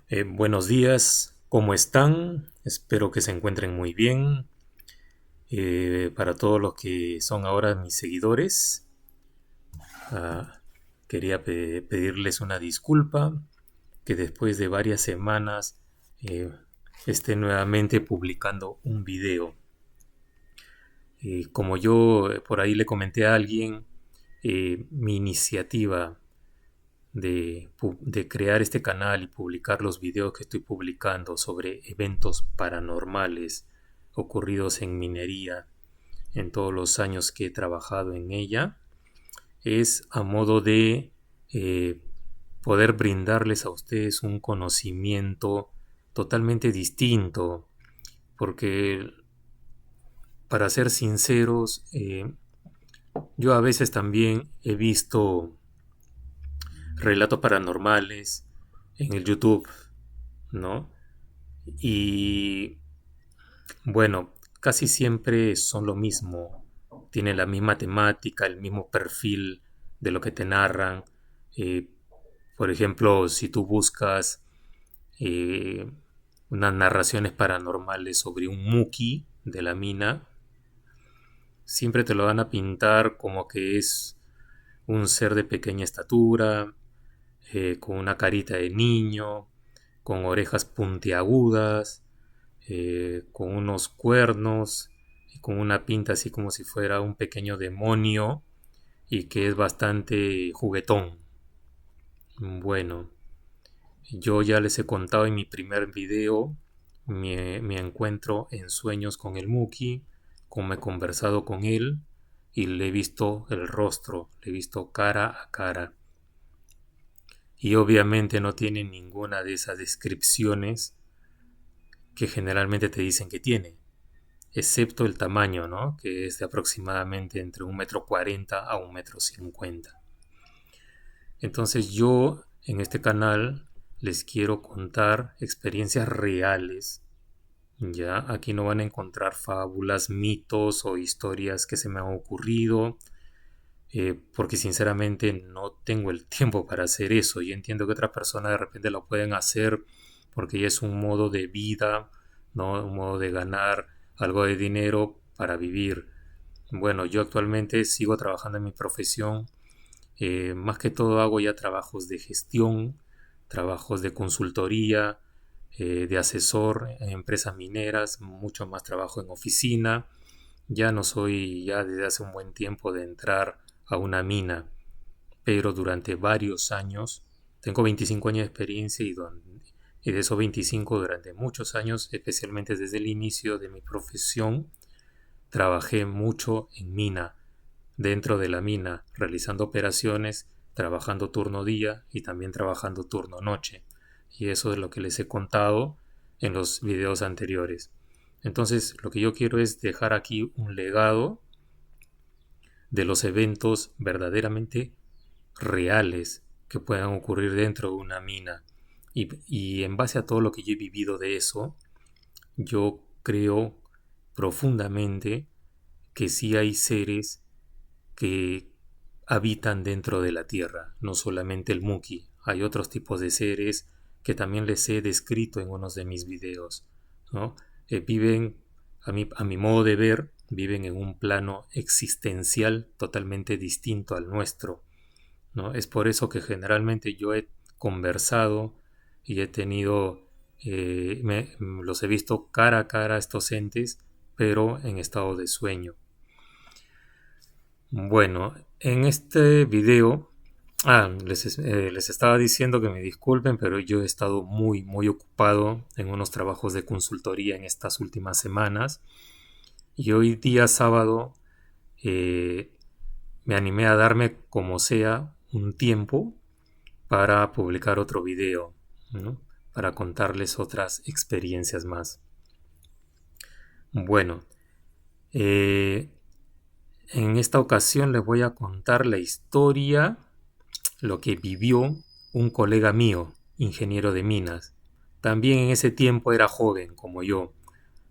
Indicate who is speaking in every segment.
Speaker 1: Buenos días, ¿cómo están? Espero que se encuentren muy bien. Para todos los que son ahora mis seguidores, ah, quería pedirles una disculpa que después de varias semanas eh, esté nuevamente publicando un video. Como yo por ahí le comenté a alguien, mi iniciativa de crear este canal y publicar los videos que estoy publicando sobre eventos paranormales ocurridos en minería en todos los años que he trabajado en ella, es a modo de eh, poder brindarles a ustedes un conocimiento totalmente distinto, porque para ser sinceros, yo a veces también he visto relatos paranormales en el YouTube, ¿no? Y bueno, casi siempre son lo mismo, tienen la misma temática, el mismo perfil de lo que te narran. Eh, por ejemplo, si tú buscas eh, unas narraciones paranormales sobre un Muki de la mina, siempre te lo van a pintar como que es un ser de pequeña estatura, con una carita de niño, con orejas puntiagudas, con unos cuernos y con una pinta así como si fuera un pequeño demonio y que es bastante juguetón. Bueno, yo ya les he contado en mi primer video mi encuentro en sueños con el Muki, cómo he conversado con él y le he visto el rostro, le he visto cara a cara. Y obviamente no tiene ninguna de esas descripciones que generalmente te dicen que tiene, excepto el tamaño, ¿no? Que es de aproximadamente entre 1,40 m a 1,50 m. Entonces yo en este canal les quiero contar experiencias reales. Ya, aquí no van a encontrar fábulas, mitos o historias que se me han ocurrido, porque sinceramente no tengo el tiempo para hacer eso. Y entiendo que otras personas de repente lo pueden hacer porque ya es un modo de vida, ¿no? Un modo de ganar algo de dinero para vivir. Bueno, yo actualmente sigo trabajando en mi profesión. Más que todo hago ya trabajos de gestión, trabajos de consultoría, de asesor en empresas mineras, mucho más trabajo en oficina. Ya no soy ya desde hace un buen tiempo de entrar a una mina, pero durante varios años, tengo 25 años de experiencia y de esos 25 durante muchos años, especialmente desde el inicio de mi profesión, trabajé mucho en mina, dentro de la mina, realizando operaciones, trabajando turno día y también trabajando turno noche. Y eso es lo que les he contado en los videos anteriores. Entonces, lo que yo quiero es dejar aquí un legado de los eventos verdaderamente reales que puedan ocurrir dentro de una mina. Y en base a todo lo que yo he vivido de eso, yo creo profundamente que sí hay seres que habitan dentro de la Tierra, no solamente el Muki. Hay otros tipos de seres que también les he descrito en unos de mis videos, ¿no? Viven, a mi modo de ver, viven en un plano existencial totalmente distinto al nuestro, ¿no? Es por eso que generalmente yo he conversado y he tenido, los he visto cara a cara a estos entes, pero en estado de sueño. Bueno, en este video, les estaba diciendo que me disculpen, pero yo he estado muy, muy ocupado en unos trabajos de consultoría en estas últimas semanas. Y hoy día sábado eh, me animé a darme como sea un tiempo para publicar otro video, ¿no? Para contarles otras experiencias más. Bueno, eh, en esta ocasión les voy a contar la historia, lo que vivió un colega mío, ingeniero de minas. También en ese tiempo era joven, como yo.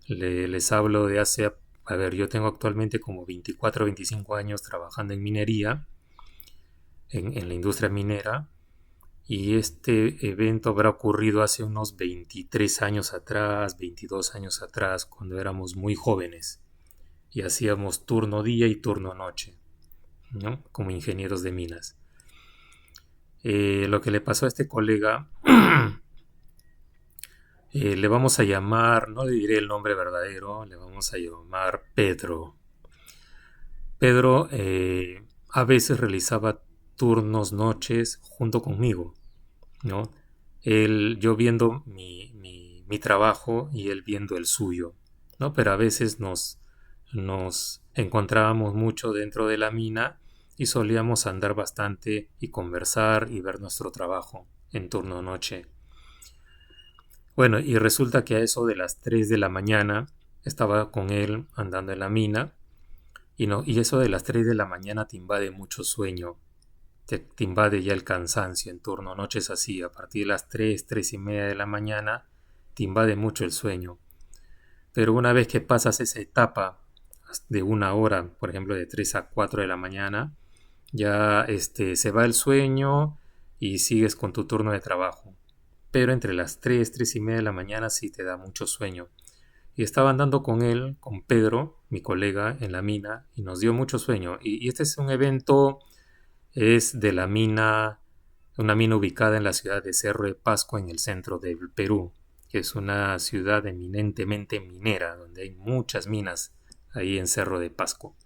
Speaker 1: Les hablo de hace, a ver, yo tengo actualmente como 24 o 25 años trabajando en minería, en la industria minera, Y este evento habrá ocurrido hace unos 23 años atrás, 22 años atrás, cuando éramos muy jóvenes y hacíamos turno día y turno noche, ¿no? Como ingenieros de minas. Lo que le pasó a este colega, le vamos a llamar, no le diré el nombre verdadero, le vamos a llamar Pedro. Pedro a veces realizaba turnos noches junto conmigo, ¿no? Yo viendo mi trabajo y él viendo el suyo, ¿no? Pero a veces nos encontrábamos mucho dentro de la mina y solíamos andar bastante y conversar y ver nuestro trabajo en turno noche. Bueno, y resulta que a eso de las 3 de la mañana estaba con él andando en la mina y, no, y eso de las 3 de la mañana te invade mucho sueño, te invade ya el cansancio en turno, noches así, a partir de las 3, 3 y media de la mañana, te invade mucho el sueño. Pero una vez que pasas esa etapa de una hora, por ejemplo, de 3 a 4 de la mañana, ya se va el sueño y sigues con tu turno de trabajo. Pero entre las 3, 3 y media de la mañana sí te da mucho sueño. Y estaba andando con él, con Pedro, mi colega, en la mina, y nos dio mucho sueño. Y este es un evento, es de la mina, una mina ubicada en la ciudad de Cerro de Pasco, en el centro del Perú, que es una ciudad eminentemente minera, donde hay muchas minas ahí en Cerro de Pasco.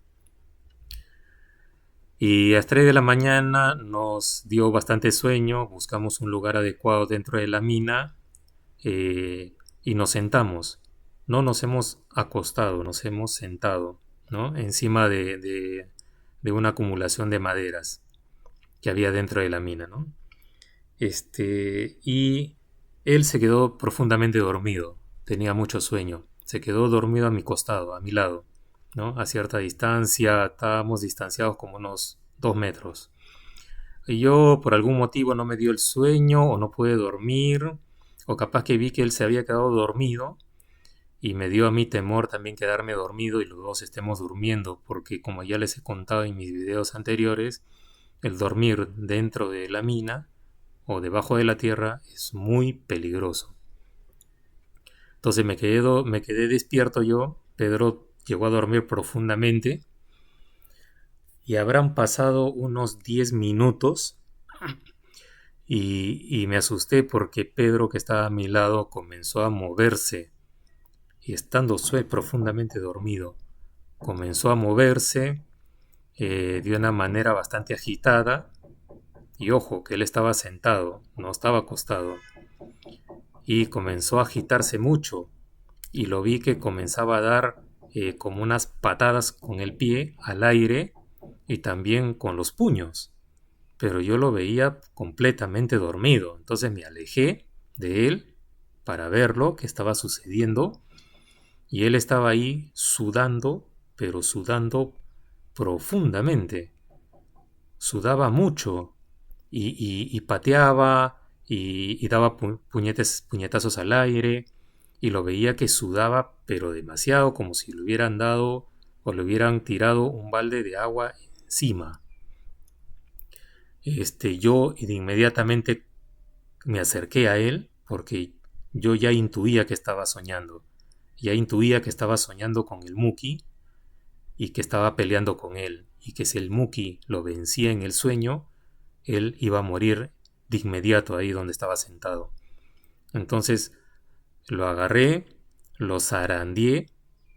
Speaker 1: Y a las 3 de la mañana nos dio bastante sueño, buscamos un lugar adecuado dentro de la mina y nos sentamos. No nos hemos acostado, nos hemos sentado, ¿no? Encima de una acumulación de maderas que había dentro de la mina, ¿no? Y él se quedó profundamente dormido, tenía mucho sueño, se quedó dormido a mi costado, a mi lado, ¿no? A cierta distancia, estábamos distanciados como unos 2 metros. Y yo por algún motivo no me dio el sueño o no pude dormir, o capaz que vi que él se había quedado dormido y me dio a mí temor también quedarme dormido y los dos estemos durmiendo, porque como ya les he contado en mis videos anteriores, el dormir dentro de la mina o debajo de la tierra es muy peligroso. Entonces me quedé despierto yo, Pedro llegó a dormir profundamente y habrán pasado unos 10 minutos y me asusté porque Pedro que estaba a mi lado comenzó a moverse y estando profundamente dormido, comenzó a moverse de una manera bastante agitada y ojo que él estaba sentado, no estaba acostado y comenzó a agitarse mucho y lo vi que comenzaba a dar como unas patadas con el pie al aire y también con los puños. Pero yo lo veía completamente dormido. Entonces me alejé de él para ver lo que estaba sucediendo y él estaba ahí sudando, pero sudando profundamente. Sudaba mucho y pateaba y daba puñetazos al aire y lo veía que sudaba pero demasiado como si le hubieran dado o le hubieran tirado un balde de agua encima. Yo de inmediatamente me acerqué a él porque yo ya intuía que estaba soñando. Ya intuía que estaba soñando con el Muki y que estaba peleando con él y que si el Muki lo vencía en el sueño, él iba a morir de inmediato ahí donde estaba sentado. Entonces lo agarré, lo zarandeé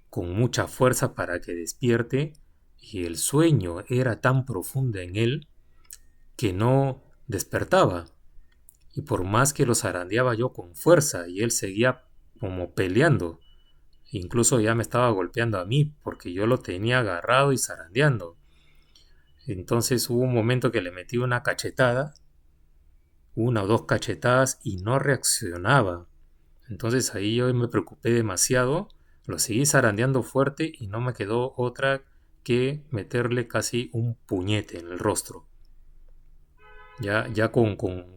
Speaker 1: con mucha fuerza para que despierte y el sueño era tan profundo en él que no despertaba. Y por más que lo zarandeaba yo con fuerza y él seguía como peleando, incluso ya me estaba golpeando a mí porque yo lo tenía agarrado y zarandeando. Entonces hubo un momento que le metí una cachetada, una o dos cachetadas y no reaccionaba. Entonces ahí yo me preocupé demasiado, lo seguí zarandeando fuerte y no me quedó otra que meterle casi un puñete en el rostro. Ya con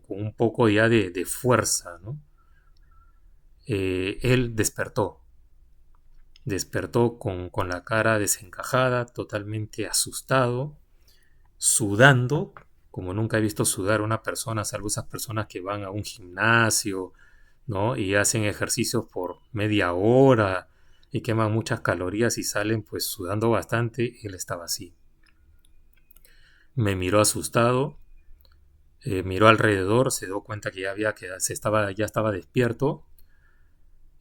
Speaker 1: un poco ya de fuerza, ¿no? Él despertó con la cara desencajada, totalmente asustado, sudando como nunca he visto sudar a una persona, salvo esas personas que van a un gimnasio, ¿no? Y hacen ejercicios por media hora y queman muchas calorías y salen pues sudando bastante. Él estaba así. Me miró asustado, miró alrededor, se dio cuenta que ya estaba despierto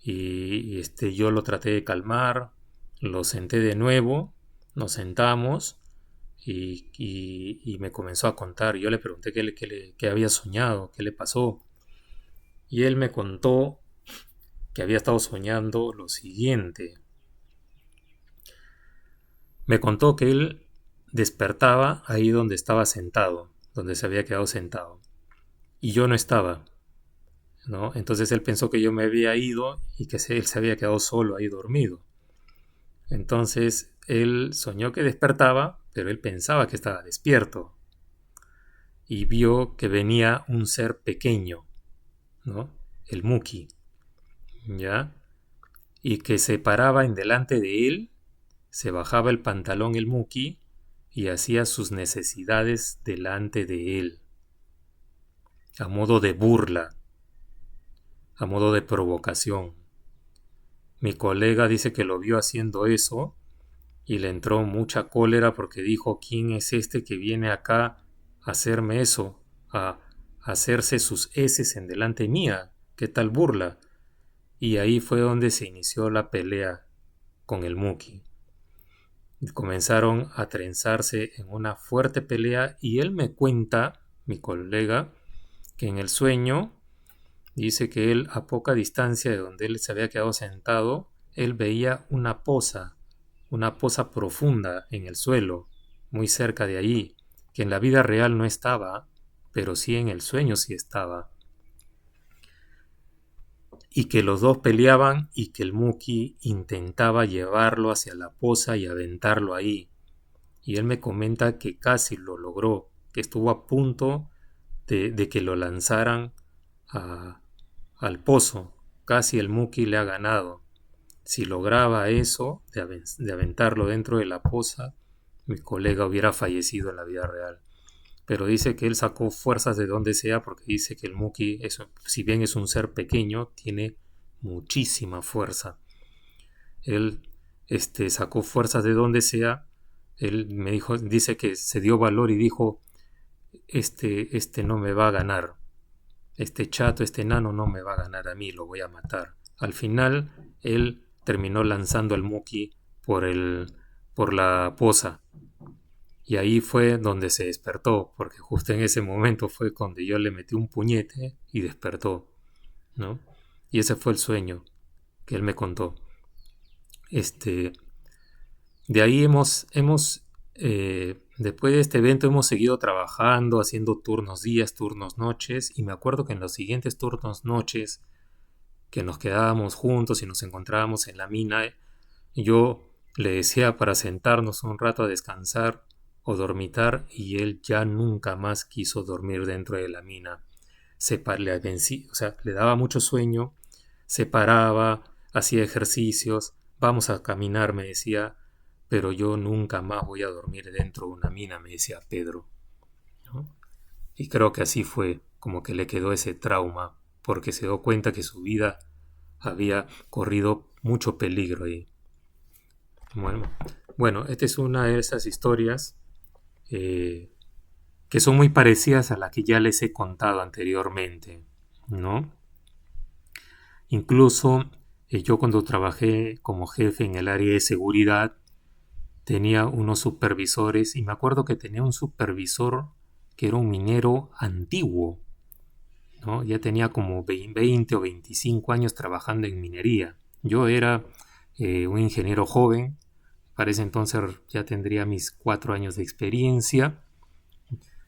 Speaker 1: y yo lo traté de calmar, lo senté de nuevo, nos sentamos y me comenzó a contar. Yo le pregunté qué había soñado, qué le pasó. Y él me contó que había estado soñando lo siguiente. Me contó que él despertaba ahí donde estaba sentado, donde se había quedado sentado. Y yo no estaba, ¿no? Entonces él pensó que yo me había ido y que él se había quedado solo ahí dormido. Entonces él soñó que despertaba, pero él pensaba que estaba despierto. Y vio que venía un ser pequeño, ¿no? El Muki, ¿ya? Y que se paraba en delante de él, se bajaba el pantalón el Muki y hacía sus necesidades delante de él, a modo de burla, a modo de provocación. Mi colega dice que lo vio haciendo eso y le entró mucha cólera porque dijo: ¿quién es este que viene acá a hacerme eso? A hacerse sus heces en delante mía. ¿Qué tal burla? Y ahí fue donde se inició la pelea con el Muki. Comenzaron a trenzarse en una fuerte pelea y él me cuenta, mi colega, que en el sueño dice que él, a poca distancia de donde él se había quedado sentado, él veía una poza profunda en el suelo, muy cerca de allí, que en la vida real no estaba, pero sí en el sueño sí estaba. Y que los dos peleaban y que el Muki intentaba llevarlo hacia la poza y aventarlo ahí. Y él me comenta que casi lo logró, que estuvo a punto de que lo lanzaran al pozo. Casi el Muki le ha ganado. Si lograba eso, de aventarlo dentro de la poza, mi colega hubiera fallecido en la vida real. Pero dice que él sacó fuerzas de donde sea, porque dice que el Muki, si bien es un ser pequeño, tiene muchísima fuerza. Él sacó fuerzas de donde sea. Él me dice que se dio valor y dijo: este no me va a ganar. Este chato, este enano no me va a ganar a mí, lo voy a matar. Al final, él terminó lanzando al Muki por la poza. Y ahí fue donde se despertó, porque justo en ese momento fue cuando yo le metí un puñete y despertó, ¿no? Y ese fue el sueño que él me contó. De ahí después de este evento hemos seguido trabajando, haciendo turnos días, turnos noches, y me acuerdo que en los siguientes turnos noches, que nos quedábamos juntos y nos encontrábamos en la mina, yo le decía para sentarnos un rato a descansar o dormitar, y él ya nunca más quiso dormir dentro de la mina. Le daba mucho sueño, se paraba, hacía ejercicios, vamos a caminar, me decía, pero yo nunca más voy a dormir dentro de una mina, me decía Pedro, ¿no? Y creo que así fue, como que le quedó ese trauma, porque se dio cuenta que su vida había corrido mucho peligro ahí. Bueno, esta es una de esas historias que son muy parecidas a las que ya les he contado anteriormente, ¿no? Incluso yo, cuando trabajé como jefe en el área de seguridad, tenía unos supervisores, y me acuerdo que tenía un supervisor que era un minero antiguo, ¿no? Ya tenía como 20 o 25 años trabajando en minería. Yo era un ingeniero joven. Para ese entonces ya tendría mis 4 años de experiencia.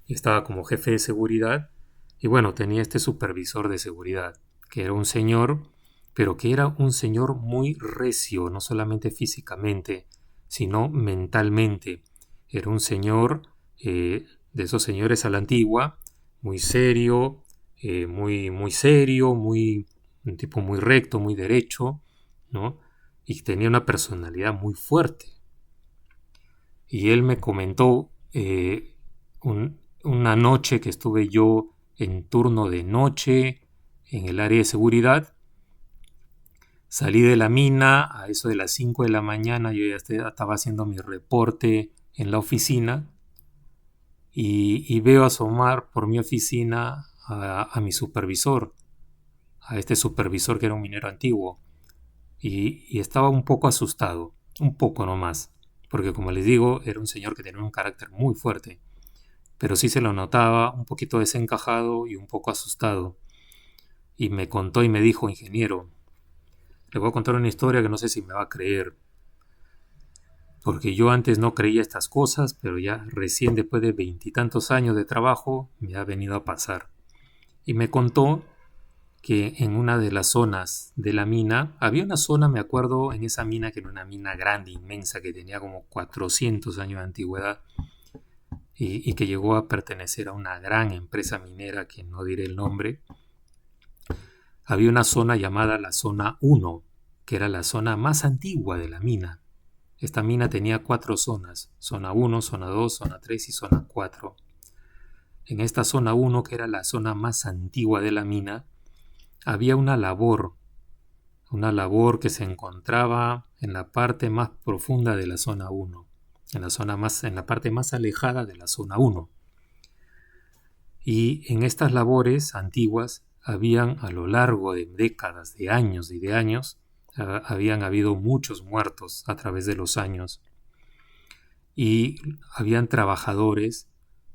Speaker 1: Estaba como jefe de seguridad. Y bueno, tenía este supervisor de seguridad, que era un señor, pero que era un señor muy recio, no solamente físicamente, sino mentalmente. Era un señor de esos señores a la antigua, muy serio, muy serio, un tipo muy recto, muy derecho, ¿no? Y tenía una personalidad muy fuerte. Y él me comentó una noche que estuve yo en turno de noche en el área de seguridad. Salí de la mina a eso de las 5 de la mañana, yo ya estaba haciendo mi reporte en la oficina y veo asomar por mi oficina a mi supervisor, a este supervisor que era un minero antiguo, y estaba un poco asustado, un poco nomás, porque como les digo, era un señor que tenía un carácter muy fuerte, pero sí se lo notaba un poquito desencajado y un poco asustado. Y me contó y me dijo: ingeniero, le voy a contar una historia que no sé si me va a creer, porque yo antes no creía estas cosas, pero ya recién después de 20 y tantos años de trabajo me ha venido a pasar. Y me contó que en una de las zonas de la mina, había una zona, me acuerdo, en esa mina que era una mina grande, inmensa, que tenía como 400 años de antigüedad y que llegó a pertenecer a una gran empresa minera, que no diré el nombre. Había una zona llamada la zona 1, que era la zona más antigua de la mina. Esta mina tenía 4 zonas: zona 1, zona 2, zona 3 y zona 4. En esta zona 1, que era la zona más antigua de la mina, había una labor que se encontraba en la parte más profunda de la zona 1, en la parte más alejada de la zona 1. Y en estas labores antiguas habían, a lo largo de décadas, de años y de años, habían habido muchos muertos a través de los años. Y habían trabajadores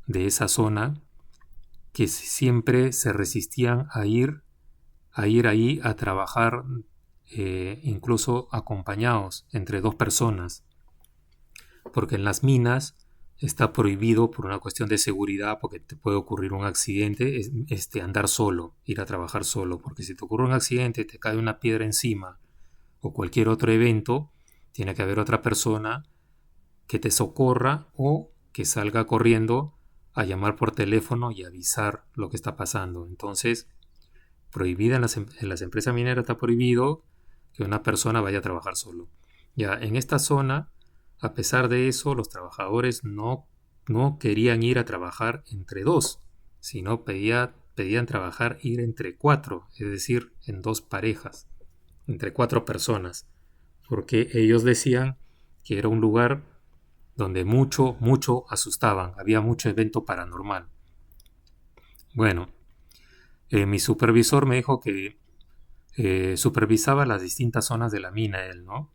Speaker 1: de esa zona que siempre se resistían a ir ahí a trabajar, incluso acompañados entre 2 personas, porque en las minas está prohibido por una cuestión de seguridad, porque te puede ocurrir un accidente, andar solo, ir a trabajar solo, porque si te ocurre un accidente, te cae una piedra encima o cualquier otro evento, tiene que haber otra persona que te socorra o que salga corriendo a llamar por teléfono y avisar lo que está pasando. Entonces, prohibida en las empresas mineras, está prohibido que una persona vaya a trabajar solo. Ya en esta zona, a pesar de eso, los trabajadores no querían ir a trabajar entre 2, sino pedían trabajar ir entre 4, es decir, en 2 parejas, entre 4 personas, porque ellos decían que era un lugar donde mucho asustaban, había mucho evento paranormal. Bueno, mi supervisor me dijo que supervisaba las distintas zonas de la mina él, ¿no?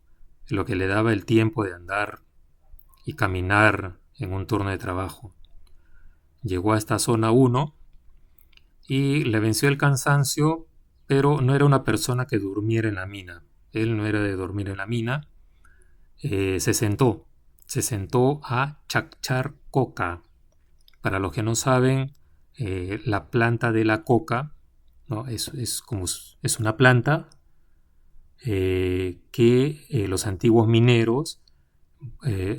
Speaker 1: Lo que le daba el tiempo de andar y caminar en un turno de trabajo. Llegó a esta zona 1 y le venció el cansancio, pero no era una persona que durmiera en la mina. Él no era de dormir en la mina. Se sentó a chachar coca. Para los que no saben, la planta de la coca, ¿no? es una planta que los antiguos mineros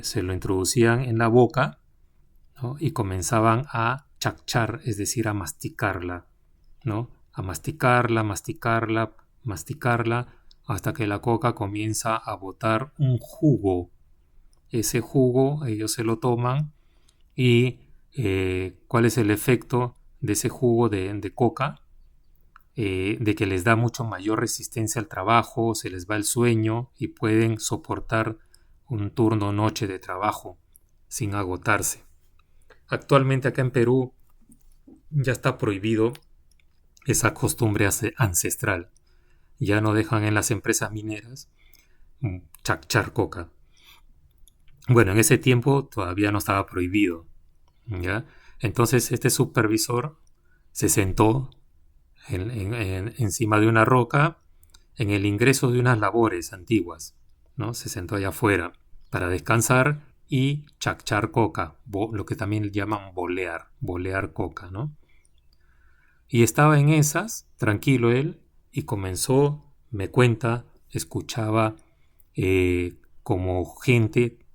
Speaker 1: se lo introducían en la boca, ¿no? Y comenzaban a chachar, es decir, a masticarla, ¿no? A masticarla, hasta que la coca comienza a botar un jugo. Ese jugo ellos se lo toman y ¿cuál es el efecto de ese jugo de coca? De que les da mucho mayor resistencia al trabajo, se les va el sueño y pueden soportar un turno noche de trabajo sin agotarse. Actualmente acá en Perú ya está prohibido esa costumbre ancestral. Ya no dejan en las empresas mineras chachar coca. Bueno, en ese tiempo todavía no estaba prohibido, ¿ya? Entonces este supervisor se sentó encima de una roca en el ingreso de unas labores antiguas, ¿no? Se sentó allá afuera para descansar y chachar coca, lo que también llaman bolear coca, ¿no? Y estaba en esas, tranquilo él, y comenzó, me cuenta, escuchaba como gente,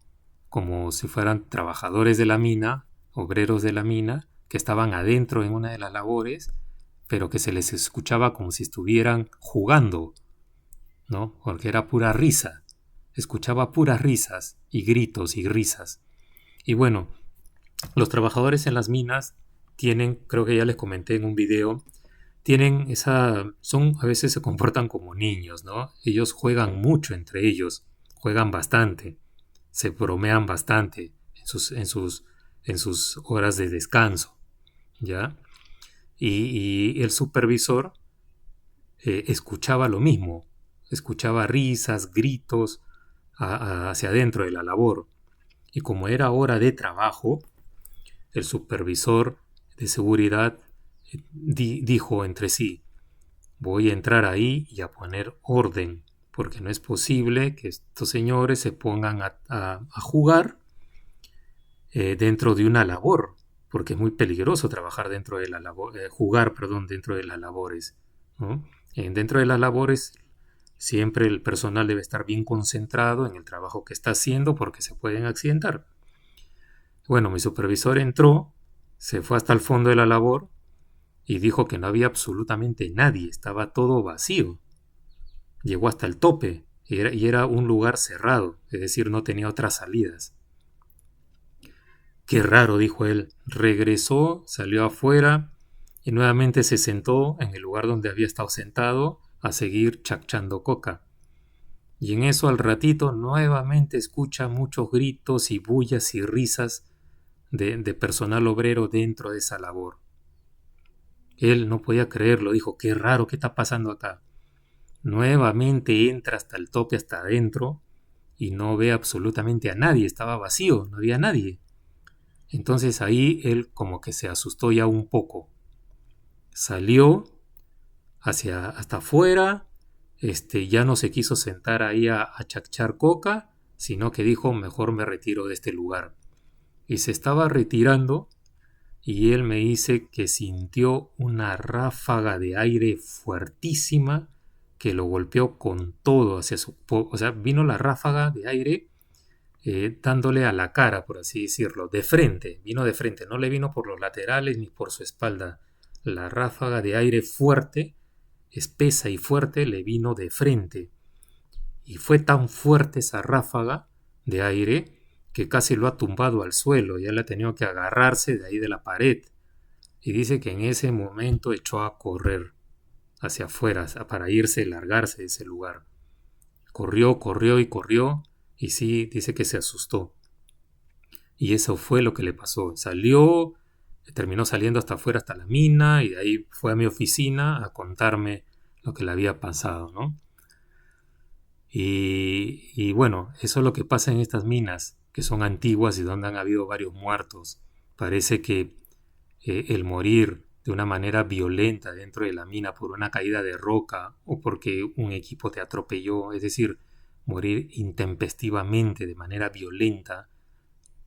Speaker 1: como si fueran trabajadores de la mina, obreros de la mina, que estaban adentro en una de las labores, pero que se les escuchaba como si estuvieran jugando, ¿no? Porque era pura risa. Escuchaba puras risas y gritos y risas. Y bueno, los trabajadores en las minas tienen, creo que ya les comenté en un video, a veces se comportan como niños, ¿no? Ellos juegan mucho entre ellos, juegan bastante, se bromean bastante en sus horas de descanso, ¿ya? Y el supervisor escuchaba lo mismo, escuchaba risas, gritos hacia adentro de la labor. Y como era hora de trabajo, el supervisor de seguridad dijo entre sí: voy a entrar ahí y a poner orden, porque no es posible que estos señores se pongan a jugar dentro de una labor, porque es muy peligroso trabajar dentro de la labor, jugar, perdón, dentro de las labores, ¿no? Dentro de las labores siempre el personal debe estar bien concentrado en el trabajo que está haciendo porque se pueden accidentar. Bueno, mi supervisor entró, se fue hasta el fondo de la labor y dijo que no había absolutamente nadie, estaba todo vacío. Llegó hasta el tope y era un lugar cerrado, es decir, no tenía otras salidas. Qué raro, dijo él. Regresó, salió afuera y nuevamente se sentó en el lugar donde había estado sentado a seguir chachando coca. Y en eso al ratito nuevamente escucha muchos gritos y bullas y risas de personal obrero dentro de esa labor. Él no podía creerlo, dijo: qué raro, ¿qué está pasando acá? Nuevamente entra hasta el tope, hasta adentro, y no ve absolutamente a nadie, estaba vacío, no había nadie. Entonces ahí él como que se asustó ya un poco. Salió hasta afuera, ya no se quiso sentar ahí a chachar coca, sino que dijo: mejor me retiro de este lugar. Y se estaba retirando y él me dice que sintió una ráfaga de aire fuertísima que lo golpeó con todo hacia su... O sea, vino la ráfaga de aire dándole a la cara, por así decirlo, de frente, vino de frente, no le vino por los laterales ni por su espalda. La ráfaga de aire fuerte, espesa y fuerte, le vino de frente. Y fue tan fuerte esa ráfaga de aire que casi lo ha tumbado al suelo, ya le ha tenido que agarrarse de ahí de la pared. Y dice que en ese momento echó a correr hacia afuera para irse, largarse de ese lugar. Corrió, corrió y corrió, y sí, dice que se asustó. Y eso fue lo que le pasó. Salió, terminó saliendo hasta afuera, hasta la mina, y de ahí fue a mi oficina a contarme lo que le había pasado, ¿no? Y bueno, eso es lo que pasa en estas minas, que son antiguas y donde han habido varios muertos. Parece que el morir de una manera violenta dentro de la mina por una caída de roca o porque un equipo te atropelló, es decir, morir intempestivamente de manera violenta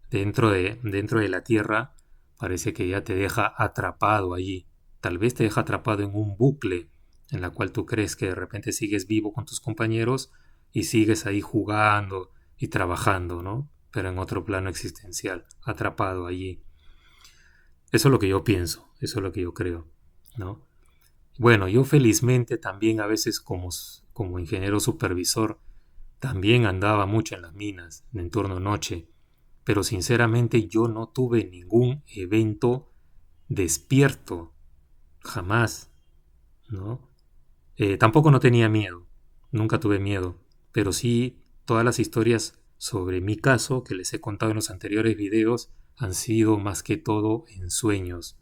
Speaker 1: dentro de la tierra, parece que ya te deja atrapado allí. Tal vez te deja atrapado en un bucle en la cual tú crees que de repente sigues vivo con tus compañeros y sigues ahí jugando y trabajando, ¿no? Pero en otro plano existencial, atrapado allí. Eso es lo que yo pienso, eso es lo que yo creo, ¿no? Bueno, yo felizmente también a veces como ingeniero supervisor también andaba mucho en las minas, en turno noche, pero sinceramente yo no tuve ningún evento despierto, jamás, ¿no? Tampoco no tenía miedo, nunca tuve miedo, pero sí todas las historias sobre mi caso que les he contado en los anteriores videos han sido más que todo en sueños.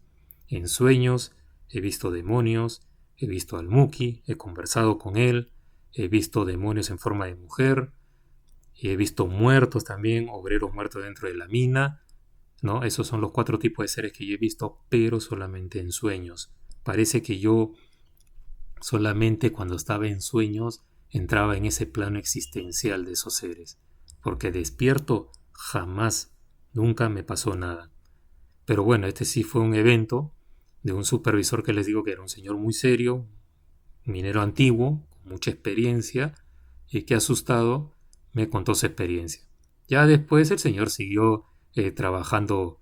Speaker 1: En sueños he visto demonios, he visto al Muki, he conversado con él, he visto demonios en forma de mujer, y he visto muertos también, obreros muertos dentro de la mina, ¿no? Esos son los 4 tipos de seres que yo he visto, pero solamente en sueños. Parece que yo solamente cuando estaba en sueños entraba en ese plano existencial de esos seres, porque despierto jamás, nunca me pasó nada. Pero bueno, este sí fue un evento de un supervisor que les digo que era un señor muy serio, minero antiguo, con mucha experiencia, y que asustado me contó su experiencia. Ya después el señor siguió trabajando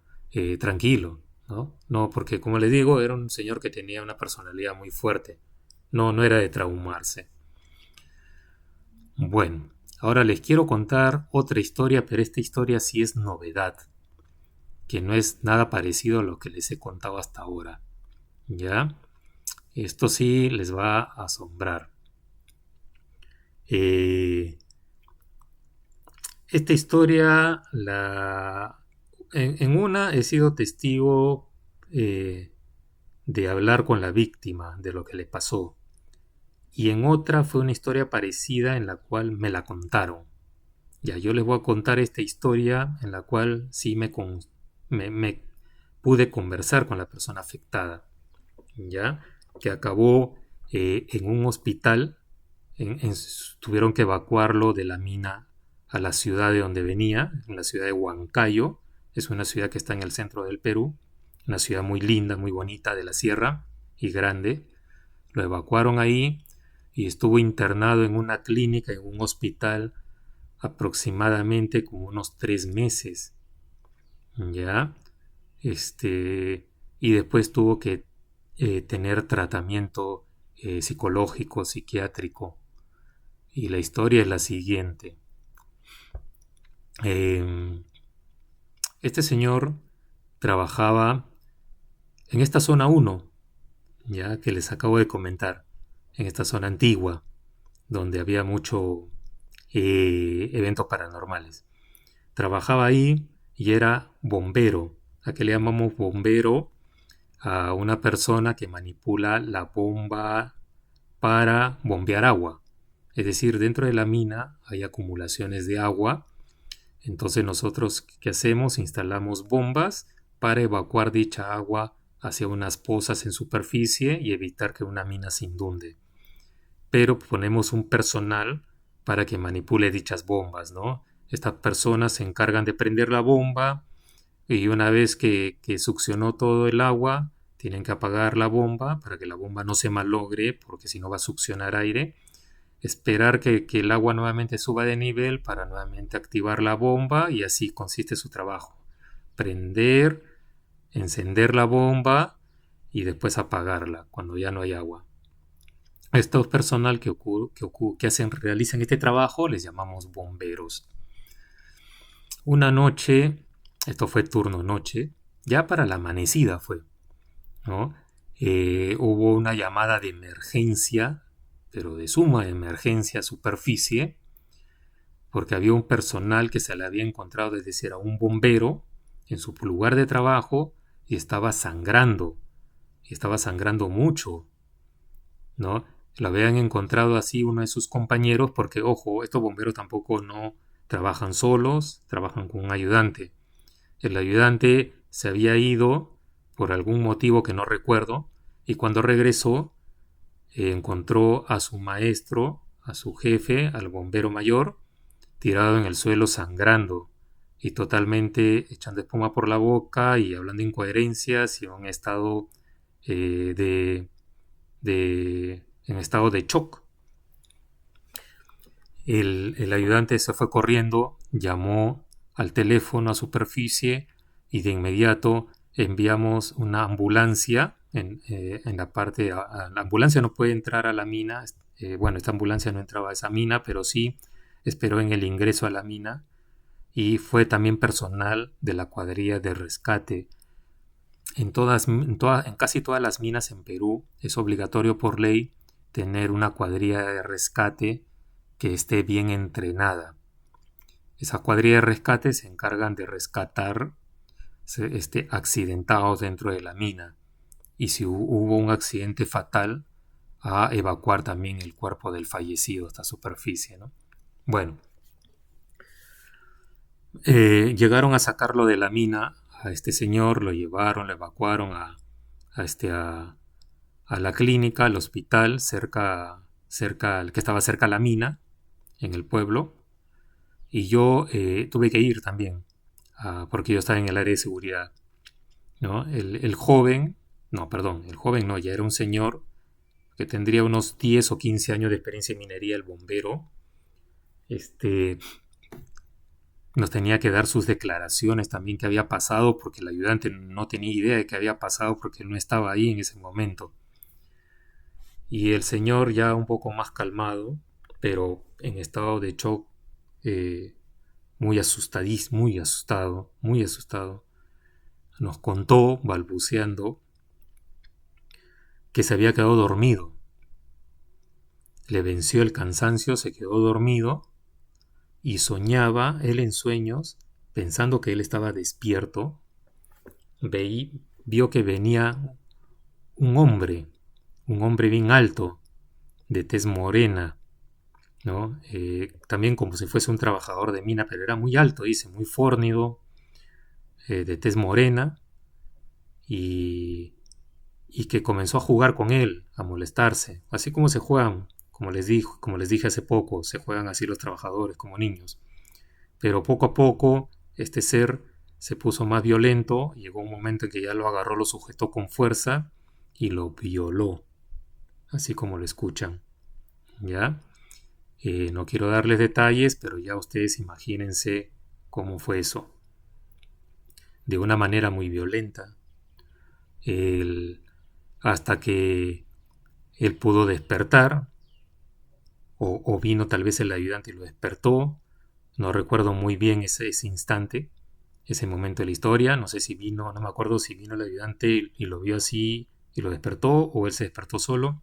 Speaker 1: tranquilo, ¿no? No, porque como les digo, era un señor que tenía una personalidad muy fuerte. No, no era de traumarse. Bueno, ahora les quiero contar otra historia, pero esta historia sí es novedad, que no es nada parecido a lo que les he contado hasta ahora. ¿Ya? Esto sí les va a asombrar. Esta historia, en una he sido testigo de hablar con la víctima de lo que le pasó. Y en otra fue una historia parecida en la cual me la contaron. Ya, yo les voy a contar esta historia en la cual sí me pude conversar con la persona afectada, ya, que acabó en un hospital. Tuvieron que evacuarlo de la mina a la ciudad de donde venía, en la ciudad de Huancayo. Es una ciudad que está en el centro del Perú, una ciudad muy linda, muy bonita de la sierra y grande. Lo evacuaron ahí y estuvo internado en una clínica, en un hospital, aproximadamente como unos 3 meses. ¿Ya? Y después tuvo que tener tratamiento psicológico, psiquiátrico. Y la historia es la siguiente. Eh, este señor trabajaba en esta zona 1, ya que les acabo de comentar, en esta zona antigua, donde había mucho eventos paranormales. Trabajaba ahí y era bombero. ¿A qué le llamamos bombero? A una persona que manipula la bomba para bombear agua. Es decir, dentro de la mina hay acumulaciones de agua. Entonces nosotros, ¿qué hacemos? Instalamos bombas para evacuar dicha agua hacia unas pozas en superficie y evitar que una mina se inunde. Pero ponemos un personal para que manipule dichas bombas, ¿no? Estas personas se encargan de prender la bomba y una vez que succionó todo el agua, tienen que apagar la bomba para que la bomba no se malogre, porque si no va a succionar aire. Esperar que el agua nuevamente suba de nivel para nuevamente activar la bomba y así consiste su trabajo. Prender, encender la bomba y después apagarla cuando ya no hay agua. Estos personal realizan este trabajo les llamamos bomberos. Una noche, esto fue turno noche, ya para la amanecida fue, ¿no? Hubo una llamada de emergencia, pero de suma emergencia a superficie, porque había un personal que se le había encontrado, es decir, a un bombero en su lugar de trabajo y estaba sangrando mucho, ¿no? Lo habían encontrado así uno de sus compañeros porque, ojo, estos bomberos tampoco no trabajan solos, trabajan con un ayudante. El ayudante se había ido por algún motivo que no recuerdo y cuando regresó encontró a su maestro, a su jefe, al bombero mayor, tirado en el suelo sangrando y totalmente echando espuma por la boca y hablando incoherencias y en un estado en estado de shock. El ayudante se fue corriendo, llamó al teléfono a superficie y de inmediato enviamos una ambulancia en la parte. La ambulancia no puede entrar a la mina. Bueno, esta ambulancia no entraba a esa mina, pero sí esperó en el ingreso a la mina y fue también personal de la cuadrilla de rescate. En casi todas las minas en Perú es obligatorio por ley tener una cuadrilla de rescate que esté bien entrenada. Esa cuadrilla de rescate se encargan de rescatar accidentados dentro de la mina y si hubo un accidente fatal a evacuar también el cuerpo del fallecido hasta superficie, ¿no? Bueno, llegaron a sacarlo de la mina a este señor, lo llevaron, lo evacuaron a la clínica, al hospital, que estaba cerca a la mina, en el pueblo, y yo tuve que ir también, porque yo estaba en el área de seguridad, ¿no? El joven no, ya era un señor que tendría unos 10 o 15 años de experiencia en minería, el bombero, nos tenía que dar sus declaraciones también que había pasado, porque el ayudante no tenía idea de qué había pasado porque él no estaba ahí en ese momento. Y el señor ya un poco más calmado, pero en estado de shock, muy asustado, muy asustado. nos contó, balbuceando, que se había quedado dormido. Le venció el cansancio, se quedó dormido y soñaba, él en sueños, pensando que él estaba despierto, vio que venía un hombre bien alto, de tez morena, ¿no? También como si fuese un trabajador de mina, pero era muy alto, dice, muy fornido, de tez morena, y, y que comenzó a jugar con él, a molestarse, así como se juegan, como les dije hace poco, se juegan así los trabajadores como niños. Pero poco a poco este ser se puso más violento, llegó un momento en que ya lo agarró, lo sujetó con fuerza y lo violó, así como lo escuchan, ¿ya? No quiero darles detalles, pero ya ustedes imagínense cómo fue eso. De una manera muy violenta. Hasta que él pudo despertar, o vino tal vez el ayudante y lo despertó. No recuerdo muy bien ese instante, ese momento de la historia. No sé si vino, no me acuerdo si vino el ayudante y lo vio así y lo despertó, o él se despertó solo.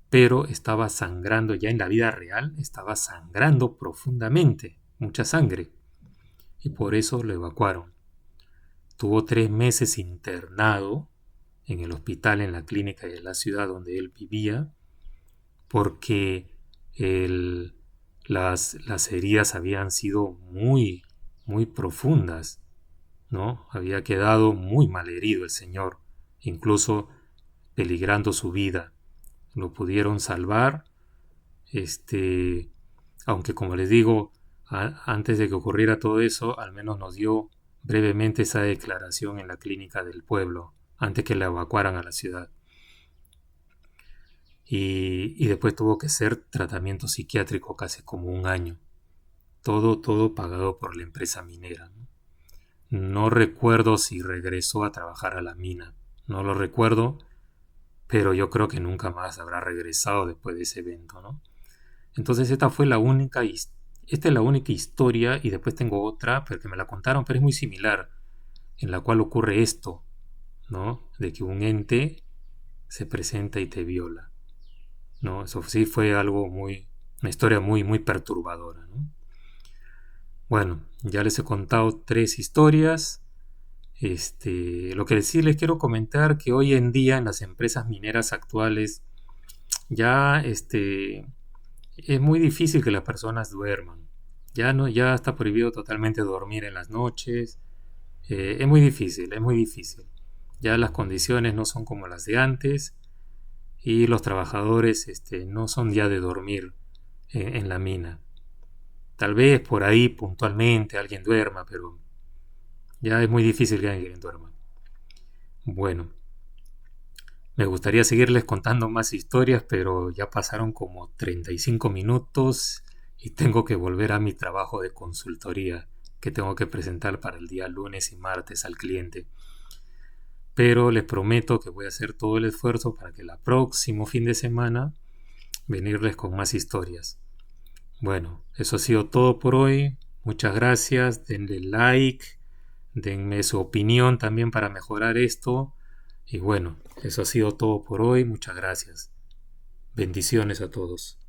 Speaker 1: Pero estaba sangrando ya en la vida real, estaba sangrando profundamente, mucha sangre. Y por eso lo evacuaron. Tuvo 3 meses internado en el hospital, en la clínica de la ciudad donde él vivía, porque las heridas habían sido muy, muy profundas, ¿no? Había quedado muy mal herido el señor, incluso peligrando su vida. Lo pudieron salvar, aunque como les digo, antes de que ocurriera todo eso, al menos nos dio brevemente esa declaración en la clínica del pueblo, antes que la evacuaran a la ciudad. Y después tuvo que ser tratamiento psiquiátrico casi como 1 año. Todo pagado por la empresa minera. No recuerdo si regresó a trabajar a la mina. No lo recuerdo, pero yo creo que nunca más habrá regresado después de ese evento, ¿no? Entonces esta es la única historia, y después tengo otra, porque me la contaron, pero es muy similar, en la cual ocurre esto, ¿no? De que un ente se presenta y te viola, ¿no? Eso sí fue una historia muy, muy perturbadora, ¿no? Bueno, ya les he contado 3 historias. Lo que sí les quiero comentar, que hoy en día en las empresas mineras actuales ya es muy difícil que las personas duerman. Ya no, ya está prohibido totalmente dormir en las noches. Es muy difícil, es muy difícil. Ya las condiciones no son como las de antes, y los trabajadores no son ya de dormir en la mina. Tal vez por ahí puntualmente alguien duerma, pero ya es muy difícil que alguien duerma. Bueno, me gustaría seguirles contando más historias, pero ya pasaron como 35 minutos y tengo que volver a mi trabajo de consultoría que tengo que presentar para el día lunes y martes al cliente. Pero les prometo que voy a hacer todo el esfuerzo para que el próximo fin de semana venirles con más historias. Bueno, eso ha sido todo por hoy. Muchas gracias. Denle like, denme su opinión también para mejorar esto. Y bueno, eso ha sido todo por hoy. Muchas gracias. Bendiciones a todos.